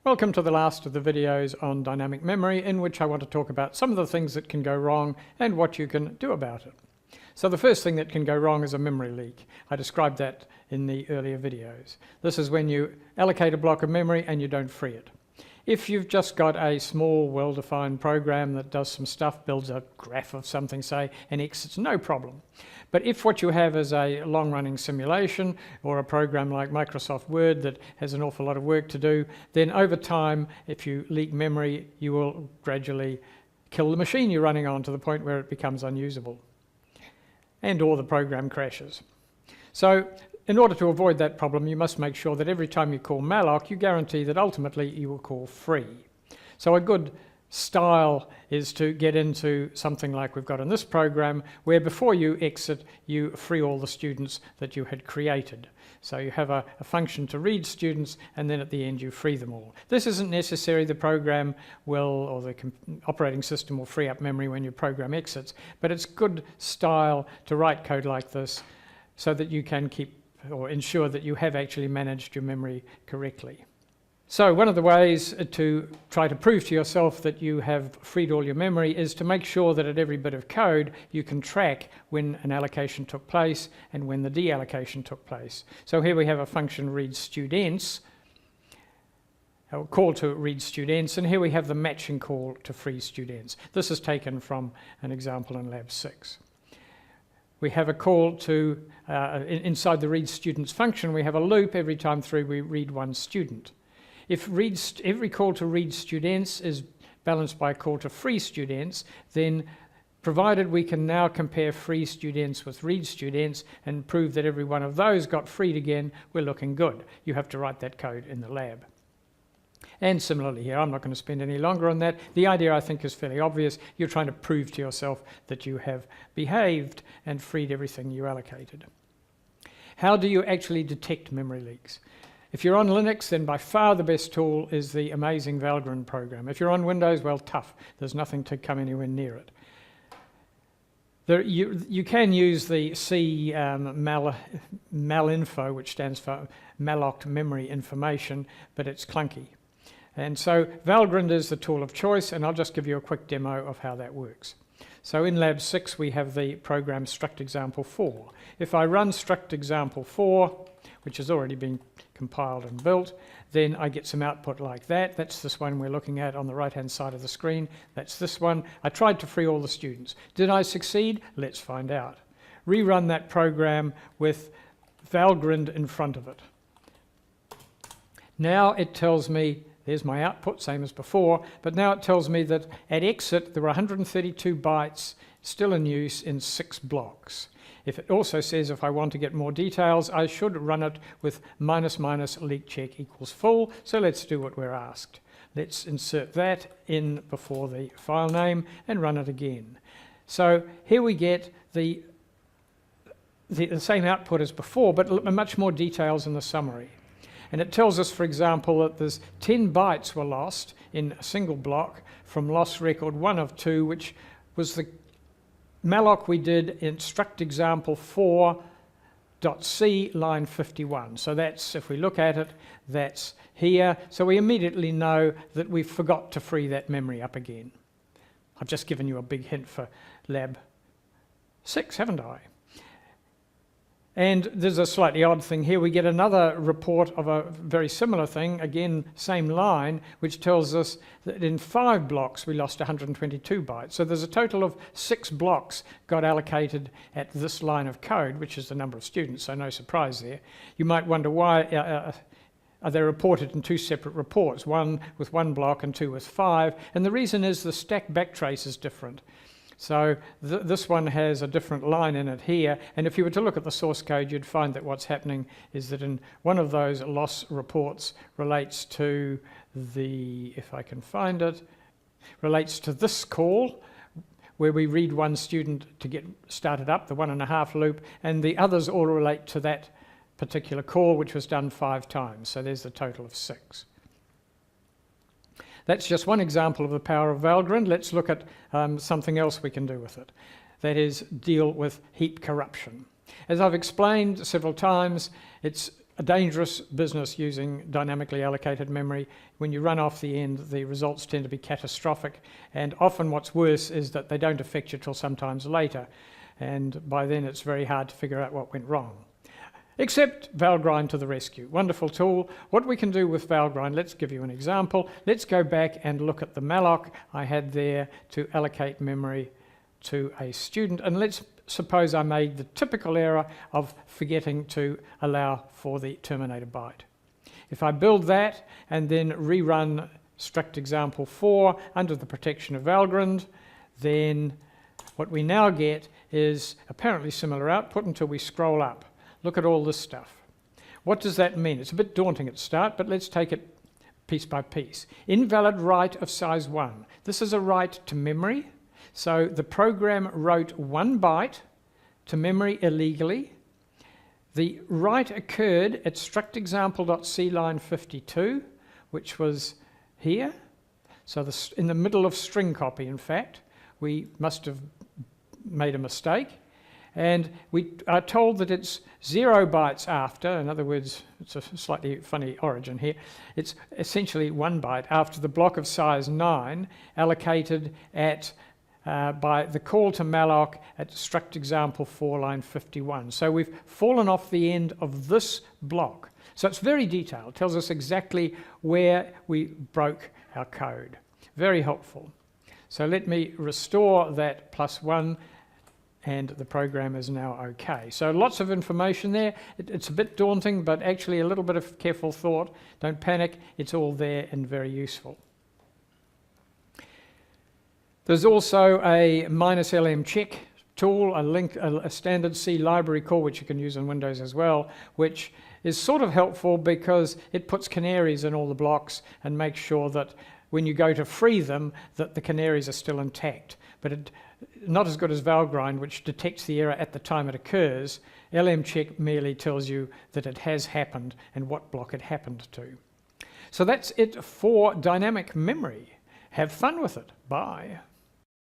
Welcome to the last of the videos on dynamic memory, in which I want to talk about some of the things that can go wrong and what you can do about it. So the first thing that can go wrong is a memory leak. I described that in the earlier videos. This is when you allocate a block of memory and you don't free it. If you've just got a small, well-defined program that does some stuff, builds a graph of something, say, and exits, no problem. But if what you have is a long-running simulation or a program like Microsoft Word that has an awful lot of work to do, then over time, if you leak memory, you will gradually kill the machine you're running on to the point where it becomes unusable, and or the program crashes. So in order to avoid that problem, you must make sure that every time you call malloc, you guarantee that ultimately you will call free. So a good style is to get into something like we've got in this program, where before you exit, you free all the students that you had created. So you have a function to read students, and then at the end you free them all. This isn't necessary. The program will, or the operating system will free up memory when your program exits, but it's good style to write code like this so that you can keep or ensure that you have actually managed your memory correctly. So one of the ways to try to prove to yourself that you have freed all your memory is to make sure that at every bit of code you can track when an allocation took place and when the deallocation took place. So here we have a function read students, a call to read students, and here we have the matching call to free students. This is taken from an example in Lab 6. We have a call to, inside the read students function, we have a loop every time through we read one student. If every call to read students is balanced by a call to free students, then provided we can now compare free students with read students and prove that every one of those got freed again, we're looking good. You have to write that code in the lab. And similarly here, I'm not going to spend any longer on that. The idea, I think, is fairly obvious. You're trying to prove to yourself that you have behaved and freed everything you allocated. How do you actually detect memory leaks? If you're on Linux, then by far the best tool is the amazing valgrind program. If you're on Windows, well, tough. There's nothing to come anywhere near it. You can use the C malinfo, which stands for mallocked memory information, but it's clunky. And so valgrind is the tool of choice, and I'll just give you a quick demo of how that works. So in Lab 6, we have the program struct example 4. If I run struct example 4, which has already been compiled and built, then I get some output like that. That's this one we're looking at on the right-hand side of the screen. That's this one. I tried to free all the students. Did I succeed? Let's find out. Rerun that program with valgrind in front of it. Now it tells me, there's my output, same as before, but now it tells me that at exit there were 132 bytes still in use in 6 blocks. If it also says if I want to get more details, I should run it with ---- leak check equals full. So let's do what we're asked. Let's insert that in before the file name and run it again. So here we get the same output as before, but much more details in the summary. And it tells us, for example, that there's 10 bytes were lost in a single block from loss record 1 of 2, which was the malloc we did in struct example 4.c line 51. So that's, if we look at it, that's here. So we immediately know that we forgot to free that memory up again. I've just given you a big hint for Lab 6, haven't I? And there's a slightly odd thing here. We get another report of a very similar thing, again, same line, which tells us that in 5 blocks we lost 122 bytes. So there's a total of 6 blocks got allocated at this line of code, which is the number of students, so no surprise there. You might wonder why are they reported in 2 separate reports, one with 1 block and 2 with 5, and the reason is the stack backtrace is different. So this one has a different line in it here, and if you were to look at the source code, you'd find that what's happening is that in one of those loss reports relates to the, if I can find it, relates to this call, where we read one student to get started up, the 1.5 loop, and the others all relate to that particular call, which was done 5 times. So there's the total of 6. That's just one example of the power of valgrind. Let's look at something else we can do with it. That is, deal with heap corruption. As I've explained several times, it's a dangerous business using dynamically allocated memory. When you run off the end, the results tend to be catastrophic, and often what's worse is that they don't affect you till sometimes later, and by then it's very hard to figure out what went wrong. Except valgrind to the rescue. Wonderful tool. What we can do with valgrind, let's give you an example. Let's go back and look at the malloc I had there to allocate memory to a student, and let's suppose I made the typical error of forgetting to allow for the terminator byte. If I build that and then rerun struct example 4 under the protection of valgrind, then what we now get is apparently similar output until we scroll up. Look at all this stuff. What does that mean? It's a bit daunting at start, but let's take it piece by piece. Invalid write of size 1. This is a write to memory. So the program wrote 1 byte to memory illegally. The write occurred at struct_example.c line 52, which was here. So in the middle of string copy, in fact. We must have made a mistake. And we are told that it's 0 bytes after, in other words, it's a slightly funny origin here, it's essentially 1 byte after the block of size 9 allocated at by the call to malloc at struct example 4 line 51. So we've fallen off the end of this block. So it's very detailed, tells us exactly where we broke our code. Very helpful. So let me restore that +1, and the program is now okay. So lots of information there. It's a bit daunting, but actually a little bit of careful thought. Don't panic, it's all there and very useful. There's also a -lm check tool, a standard C library call, which you can use on Windows as well, which is sort of helpful because it puts canaries in all the blocks and makes sure that when you go to free them, that the canaries are still intact. But not as good as valgrind, which detects the error at the time it occurs. LM check merely tells you that it has happened and what block it happened to. So that's it for dynamic memory. Have fun with it. Bye.